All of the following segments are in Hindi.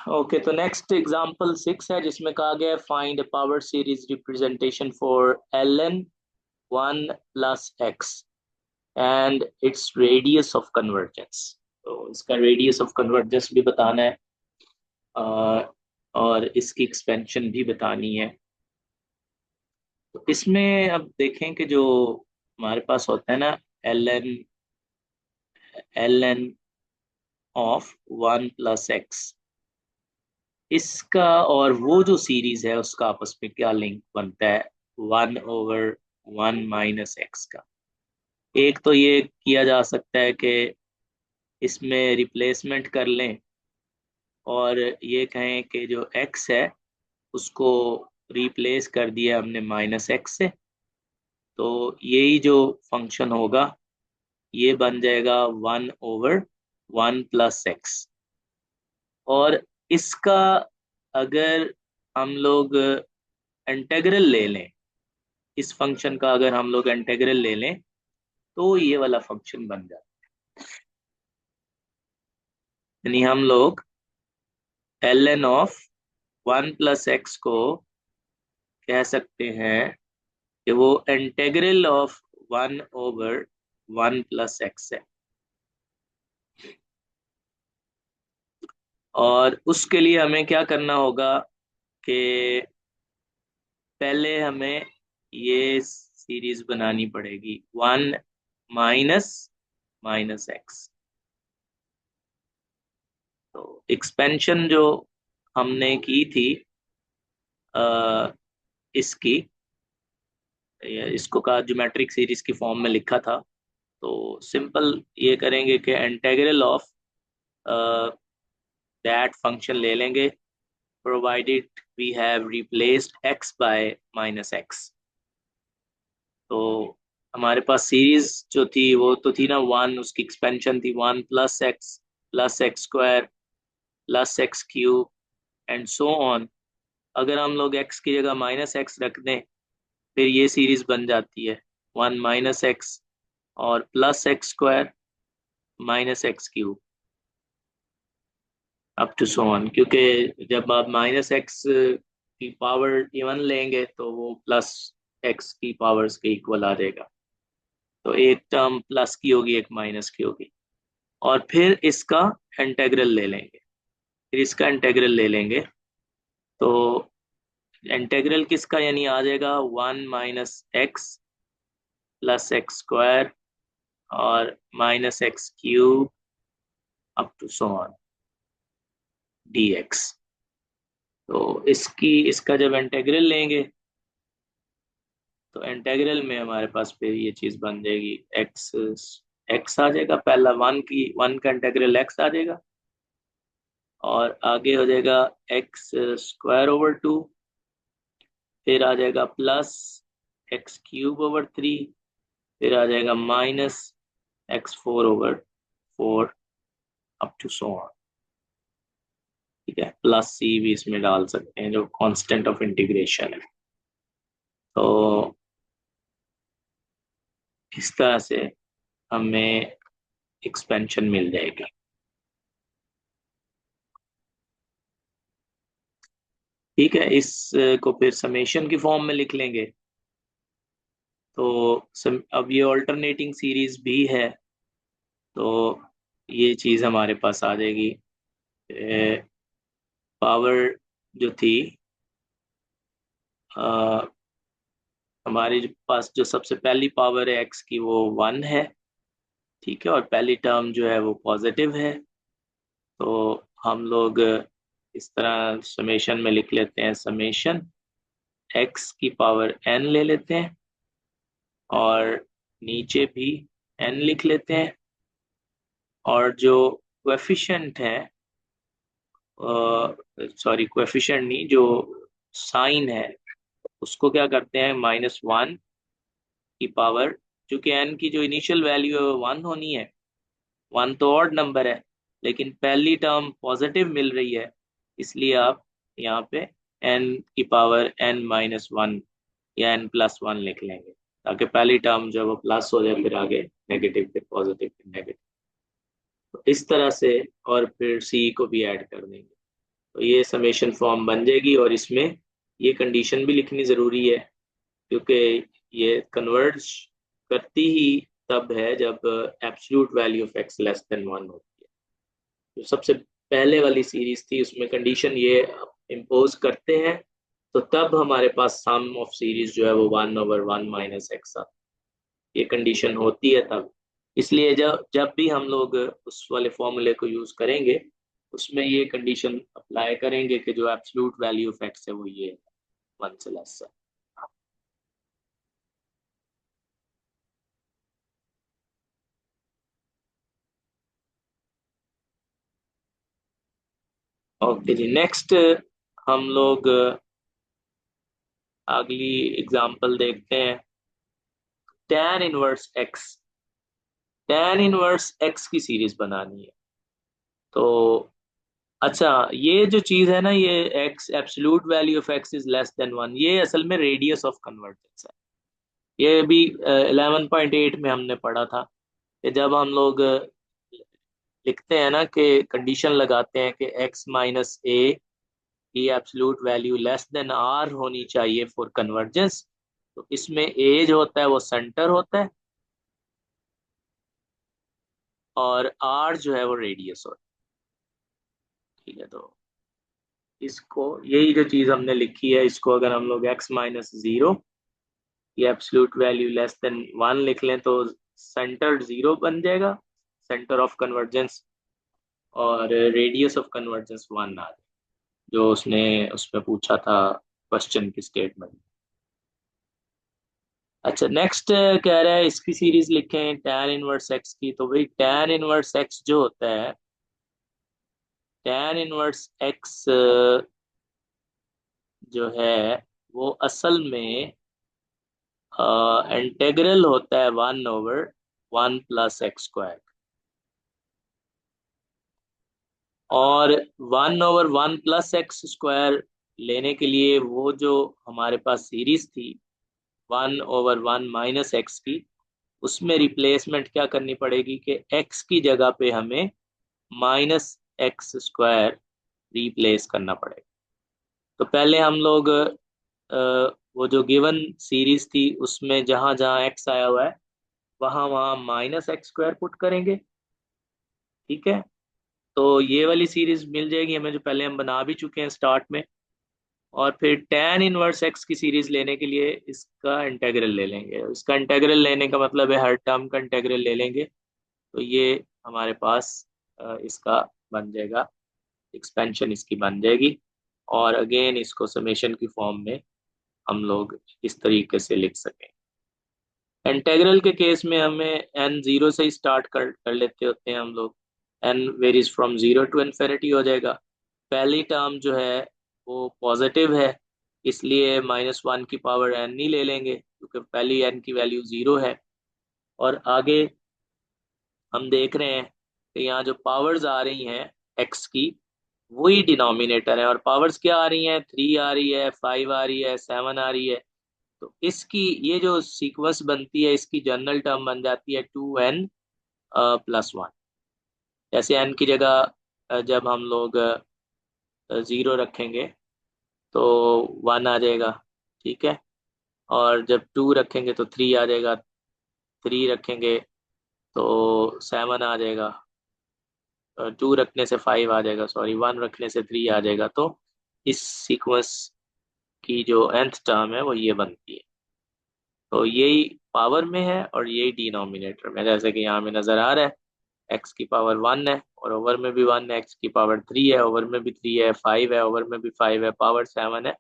ओके, तो नेक्स्ट एग्जांपल 6 है जिसमें कहा गया है find power series representation for ln 1 plus x and its radius of convergence. तो इसका रेडियस ऑफ कन्वर्जेंस भी बताना है और इसकी एक्सपेंशन भी बतानी है। तो इसमें अब देखें कि जो हमारे पास होता है ना ln ऑफ 1 प्लस एक्स, इसका और वो जो सीरीज है उसका आपस में क्या लिंक बनता है 1/1 - एक्स का। एक तो ये किया जा सकता है कि इसमें रिप्लेसमेंट कर लें और ये कहें कि जो एक्स है उसको रिप्लेस कर दिया हमने -एक्स से, तो यही जो फंक्शन होगा ये बन जाएगा 1/1 प्लस एक्स। और इसका अगर हम लोग इंटेग्रल ले लें, इस फंक्शन का अगर हम लोग इंटेग्रल ले लें तो ये वाला फंक्शन बन जाता है। यानी हम लोग ln ऑफ 1 प्लस एक्स को कह सकते हैं कि वो इंटेग्रल ऑफ 1/1 प्लस एक्स है। और उसके लिए हमें क्या करना होगा कि पहले हमें ये सीरीज बनानी पड़ेगी 1 माइनस माइनस एक्स। तो एक्सपेंशन जो हमने की थी इसकी, इसको का ज्योमेट्रिक सीरीज की फॉर्म में लिखा था, तो सिंपल ये करेंगे कि इंटीग्रल ऑफ दैट फंक्शन ले लेंगे provided we have replaced x by -x। तो हमारे पास सीरीज जो थी वो तो थी ना 1, उसकी एक्सपेंशन थी 1 + x + x² +x³ and so on. अगर हम लोग x की जगह -x रख दें फिर ये सीरीज बन जाती है 1 - x और +x² -x³ up to so on, क्योंकि जब आप -x की पावर इवन लेंगे तो वो +x की पावर्स के इक्वल आ जाएगा। तो एक टर्म प्लस की होगी, एक माइनस की होगी। और फिर इसका इंटेग्रल ले लेंगे, फिर इसका इंटेग्रल ले लेंगे। तो इंटेग्रल किसका, यानी आ जाएगा 1 - x +x² और -x³ up to so on dx। तो इसका जब इंटेग्रल लेंगे तो इंटेग्रल में हमारे पास फिर ये चीज बन जाएगी x x आ जाएगा, पहला 1 का इंटेग्रल x आ जाएगा और आगे हो जाएगा x²/2, फिर आ जाएगा +x³/3, फिर आ जाएगा -x4/4 up to so on. ठीक है, प्लस c भी इसमें डाल सकते हैं जो कांस्टेंट ऑफ इंटीग्रेशन है। तो इस तरह से हमें एक्सपेंशन मिल जाएगी। ठीक है, इस को फिर समेशन की फॉर्म में लिख लेंगे। तो अब ये ऑल्टरनेटिंग सीरीज भी है, तो ये चीज हमारे पास आ जाएगी। पावर जो थी हमारे पास जो सबसे पहली पावर है एक्स की वो 1 है। ठीक है, और पहली टर्म जो है वो पॉजिटिव है। तो हम लोग इस तरह समेशन में लिख लेते हैं, समेशन एक्स की पावर n ले लेते हैं और नीचे भी n लिख लेते हैं। और जो कोएफिशिएंट है, सॉरी कोएफिशिएंट नहीं, जो साइन है उसको क्या करते हैं -1 की पावर, चूंकि n की जो इनिशियल वैल्यू है वो 1 होनी है, 1 तो ऑड नंबर है लेकिन पहली टर्म पॉजिटिव मिल रही है, इसलिए आप यहाँ पे n की पावर n-1 या n+1 लिख लेंगे ताकि पहली टर्म जो है वो प्लस हो जाए, फिर आगे नेगेटिव, फिर पॉजिटिव, फिर नेगेटिव। तो इस तरह से और फिर c को भी ऐड कर देंगे। तो ये समेशन फॉर्म बन जाएगी, और इसमें ये कंडीशन भी लिखनी ज़रूरी है, क्योंकि ये कन्वर्ज करती ही तब है जब absolute value of x less than 1 होती है। जो सबसे पहले वाली सीरीज थी उसमें कंडीशन ये इम्पोज करते हैं, तो तब हमारे पास सम ऑफ सीरीज जो है वो 1/1 - x, ये कंडीशन होती है तब। इसलिए जब जब भी हम लोग उस वाले फॉर्मूले को यूज करेंगे, उसमें ये कंडीशन अप्लाई करेंगे कि जो एब्सोल्यूट वैल्यू ऑफ एक्स है वो ये 1 से लेस है। ओके जी, नेक्स्ट हम लोग अगली एग्जांपल देखते हैं। tan inverse x, tan inverse x की सीरीज बनानी है। तो अच्छा, ये जो चीज है ना, ये x absolute value of x is less than 1, ये असल में रेडियस ऑफ कन्वर्जेंस है। ये भी 11.8 में हमने पढ़ा था कि जब हम लोग लिखते हैं ना कि कंडीशन लगाते हैं कि x - a की absolute value less than r होनी चाहिए फॉर कन्वर्जेंस, तो इसमें a जो होता है वो सेंटर होता है, और r जो है वो रेडियस होता है। ठीक है, तो इसको, यही जो चीज हमने लिखी है, इसको अगर हम लोग x - 0 की एब्सोल्यूट वैल्यू लेस देन 1 लिख लें, तो सेंटर 0 बन जाएगा, सेंटर ऑफ कन्वर्जेंस, और रेडियस ऑफ कन्वर्जेंस 1 आ जाए, जो उसने उसमें पूछा था क्वेश्चन की स्टेटमेंट। अच्छा, नेक्स्ट कह रहा है इसकी सीरीज लिखें tan इनवर्स एक्स की। तो भाई tan इनवर्स एक्स जो होता है, tan इनवर्स एक्स जो है वो असल में इंटेग्रल होता है 1/1 + x²। और 1/1 + x² लेने के लिए वो जो हमारे पास सीरीज थी 1/1 - x की, उसमें रिप्लेसमेंट क्या करनी पड़ेगी कि x की जगह पे हमें -x² रिप्लेस करना पड़ेगा। तो पहले हम लोग वो जो गिवन सीरीज थी उसमें जहां जहां x आया हुआ है वहां वहां -x² पुट करेंगे। ठीक है, तो ये वाली सीरीज मिल जाएगी हमें, जो पहले हम बना भी चुके हैं स्टार्ट में। और फिर tan इनवर्स एक्स की सीरीज लेने के लिए इसका इंटेग्रल ले लेंगे। इसका इंटेग्रल लेने का मतलब है हर टर्म का इंटेग्रल ले लेंगे, तो ये हमारे पास इसका बन जाएगा, एक्सपेंशन इसकी बन जाएगी। और अगेन इसको समेशन की फॉर्म में हम लोग इस तरीके से लिख सकें। इंटेग्रल के केस में हमें n 0 से ही स्टार्ट कर लेते होते हैं हम लोग, n varies from 0 to infinity हो जाएगा। पहली टर्म जो है वो पॉजिटिव है, इसलिए -1 की पावर n नहीं ले लेंगे, क्योंकि पहली n की वैल्यू 0 है। और आगे हम देख रहे हैं कि यहाँ जो पावर्स आ रही हैं x की, वही डिनोमिनेटर है। और पावर्स क्या आ रही हैं, 3 आ रही है, 5 आ रही है, 7 आ रही है। तो इसकी ये जो सीक्वेंस बनती है, इसकी जनरल टर्म बन जाती है 2n + 1। जैसे n की जगह जब हम लोग 0 रखेंगे तो 1 आ जाएगा। ठीक है, और जब 2 रखेंगे तो 3 आ जाएगा, 3 रखेंगे तो 7 आ जाएगा, 2 रखने से 5 आ जाएगा, सॉरी 1 रखने से 3 आ जाएगा। तो इस सीक्वेंस की जो nth टर्म है वो ये बनती है। तो यही पावर में है और यही डिनोमिनेटर में, जैसे कि यहाँ में नजर आ रहा है एक्स की पावर 1 है, और ओवर में भी 1 है, एक्स की पावर 3 है, ओवर में भी 3 है, 5 है, ओवर में भी 5 है, पावर 7 है,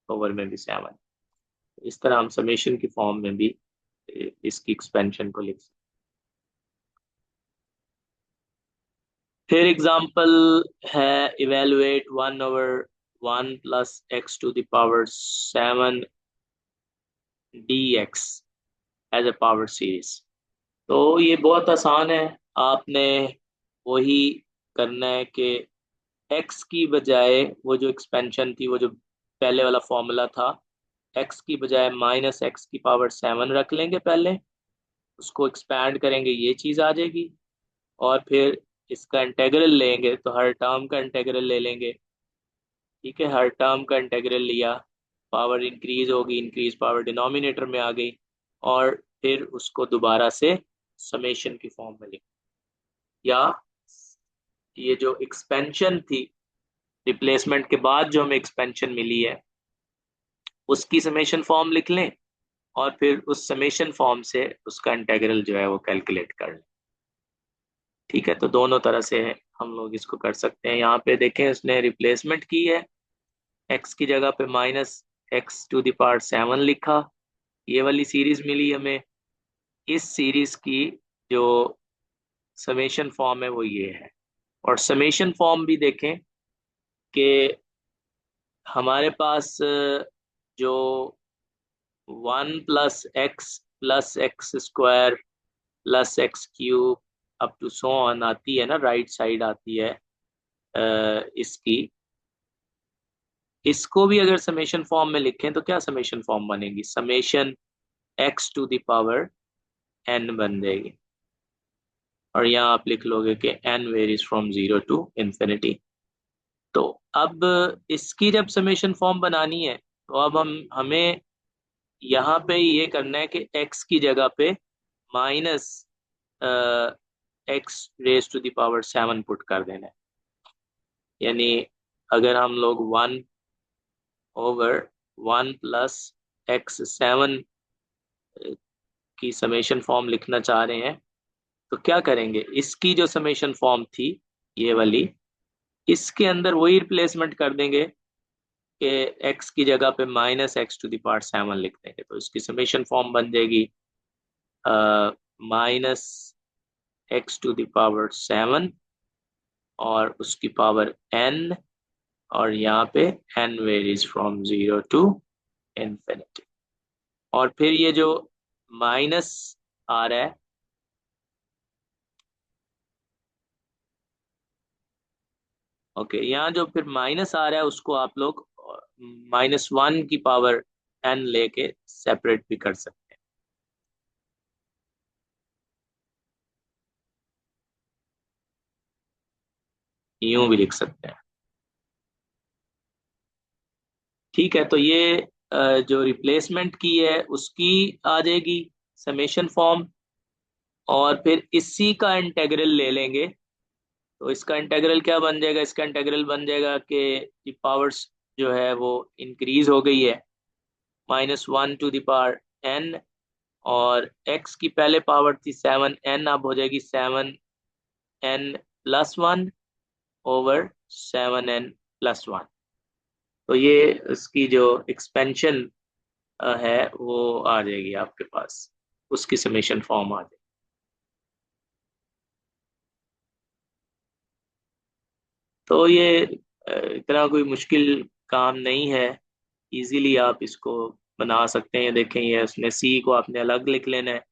ओवर में भी 7 है। इस तरह हम समेशन की फॉर्म में भी इसकी एक्सपेंशन को लिख सकते हैं। फिर एग्जांपल है, evaluate 1/1 + x⁷ dx as a power series. तो ये बहुत आसान है, आपने वही करना है कि x की बजाय वो जो एक्सपेंशन थी, वो जो पहले वाला फॉर्मूला था, x की बजाय -x⁷ रख लेंगे पहले, उसको एक्सपैंड करेंगे, ये चीज़ आ जाएगी। और फिर इसका इंटेग्रल लेंगे तो हर टर्म का इंटेग्रल ले लेंगे, ठीक है, हर टर्म का इंटेग्रल लिया, पावर इंक्रीज होगी, इंक्रीज पावर डिनोमिनेटर में आ गई, और फिर उसको दोबारा से समेशन की फॉर्म में लिख, या ये जो एक्सपेंशन थी, रिप्लेसमेंट के बाद जो हमें एक्सपेंशन मिली है, उसकी समेशन फॉर्म लिख लें, और फिर उस समेशन फॉर्म से उसका इंटेग्रल जो है वो कैलकुलेट कर लें। ठीक है, तो दोनों तरह से हम लोग इसको कर सकते हैं। यहाँ पे देखें, उसने रिप्लेसमेंट की है, एक्स की जगह पे -x⁻7 लिखा, ये वाली सीरीज मिली हमें। इस सीरीज की जो समेशन फॉर्म है वो ये है। और समेशन फॉर्म भी देखें कि हमारे पास जो 1 + x + x² +x³ up to so on आती है ना, राइट साइड आती है इसकी, इसको भी अगर समेशन फॉर्म में लिखें तो क्या समेशन फॉर्म बनेगी, x⁻n बन जाएगी। और यहाँ आप लिख लोगे कि n वेरीज फ्रॉम 0 to ∞। तो अब इसकी जब समेशन फॉर्म बनानी है, तो अब हमें यहाँ पे ये करना है कि x की जगह पे -x⁻7 पुट कर देना है। यानी अगर हम लोग 1/1 + x⁻7 की समेशन फॉर्म लिखना चाह रहे हैं, तो क्या करेंगे, इसकी जो समेशन फॉर्म थी ये वाली, इसके अंदर वही रिप्लेसमेंट कर देंगे कि x की जगह पे -x⁻7 लिख देंगे, तो इसकी समेशन फॉर्म बन जाएगी -x⁻7 और उसकी पावर n, और यहाँ पे n वेरीज फ्रॉम 0 to ∞। और फिर ये जो माइनस आ रहा है, ओके, यहाँ जो फिर माइनस आ रहा है उसको आप लोग -1 की पावर n लेके सेपरेट भी कर सकते हैं, यूं भी लिख सकते हैं। ठीक है, तो ये जो रिप्लेसमेंट की है उसकी आ जाएगी समेशन फॉर्म, और फिर इसी का इंटेग्रल ले लेंगे। तो इसका इंटेग्रल क्या बन जाएगा, इसका इंटेग्रल बन जाएगा कि पावर्स जो है वो इंक्रीज हो गई है, -1 to the power n, और x की पहले पावर थी 7n, अब हो जाएगी 7n+1/7n+1। तो ये इसकी जो एक्सपेंशन है वो आ जाएगी आपके पास, उसकी समेशन फॉर्म आ जाएगी। तो ये इतना कोई मुश्किल काम नहीं है, इजीली आप इसको बना सकते हैं। देखें, ये उसने सी को आपने अलग लिख लेना है,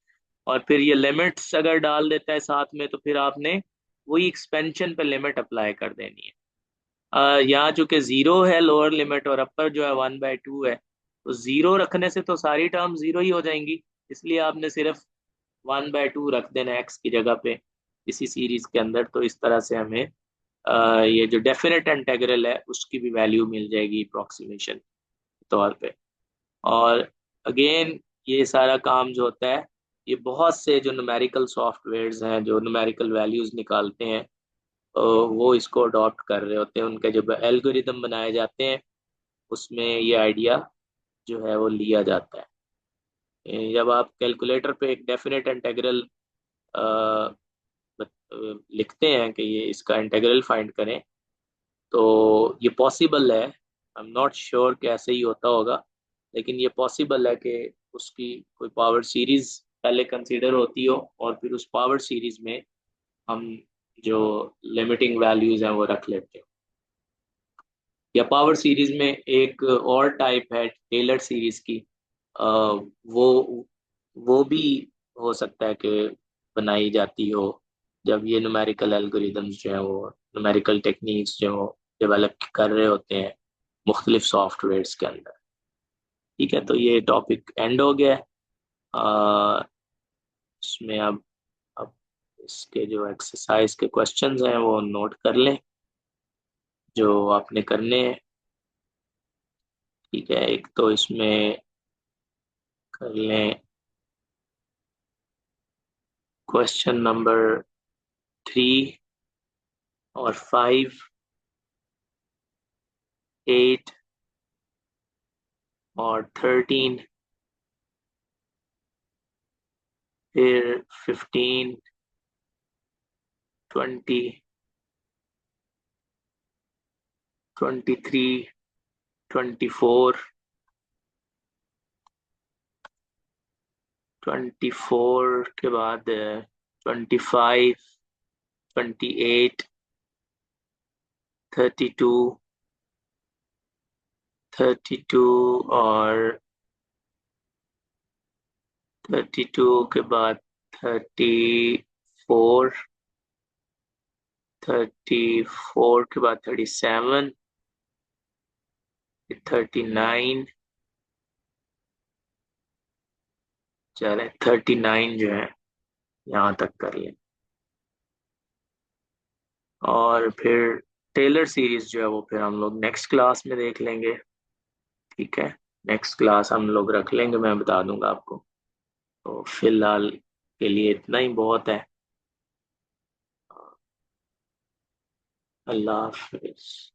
और फिर ये लिमिट्स अगर डाल देता है साथ में, तो फिर आपने वही एक्सपेंशन पे लिमिट अप्लाई कर देनी है। यहाँ चूंकि जीरो है लोअर लिमिट और अपर जो है 1/2 है, तो जीरो रखने से तो सारी टर्म जीरो ही हो जाएंगी, इसलिए आपने सिर्फ 1/2 रख देना है एक्स की जगह पे इसी सीरीज के अंदर। तो इस तरह से हमें ये जो डेफिनेट इंटेग्रल है उसकी भी वैल्यू मिल जाएगी अप्रोक्सीमेशन तौर पे। और अगेन, ये सारा काम जो होता है, ये बहुत से जो न्यूमेरिकल सॉफ्टवेयर्स हैं जो न्यूमेरिकल वैल्यूज निकालते हैं, वो इसको अडॉप्ट कर रहे होते हैं। उनके जब एल्गोरिदम बनाए जाते हैं उसमें ये आइडिया जो है वो लिया जाता है। जब आप कैलकुलेटर पे एक डेफिनेट इंटेग्रल लिखते हैं कि ये इसका इंटेग्रल फाइंड करें, तो ये पॉसिबल है, आई एम नॉट श्योर कि ऐसे ही होता होगा, लेकिन ये पॉसिबल है कि उसकी कोई पावर सीरीज पहले कंसीडर होती हो, और फिर उस पावर सीरीज में हम जो लिमिटिंग वैल्यूज हैं वो रख लेते हो। या पावर सीरीज में एक और टाइप है टेलर सीरीज की, वो भी हो सकता है कि बनाई जाती हो, जब ये न्यूमेरिकल एल्गोरिदम्स जो है वो न्यूमेरिकल टेक्निक्स जो डेवलप कर रहे होते हैं मुख्तलिफ सॉफ्टवेयर्स के अंदर। ठीक है, तो ये टॉपिक एंड हो गया है। इसमें अब इसके जो एक्सरसाइज के क्वेश्चंस हैं वो नोट कर लें जो आपने करने हैं। ठीक है, एक तो इसमें कर लें क्वेश्चन नंबर 3 और 5, 8 और 13, फिर 15, 20, 23, 24, 24 के बाद 25, 28, 32, 32 और 32 के बाद 34, 34 के बाद 37, 39, चले 39 जो है यहाँ तक कर ले। और फिर टेलर सीरीज जो है वो फिर हम लोग नेक्स्ट क्लास में देख लेंगे। ठीक है, नेक्स्ट क्लास हम लोग रख लेंगे, मैं बता दूंगा आपको। तो फिलहाल के लिए इतना ही बहुत है। अल्लाह हाफिज।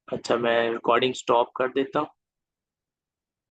अच्छा, मैं रिकॉर्डिंग स्टॉप कर देता हूँ।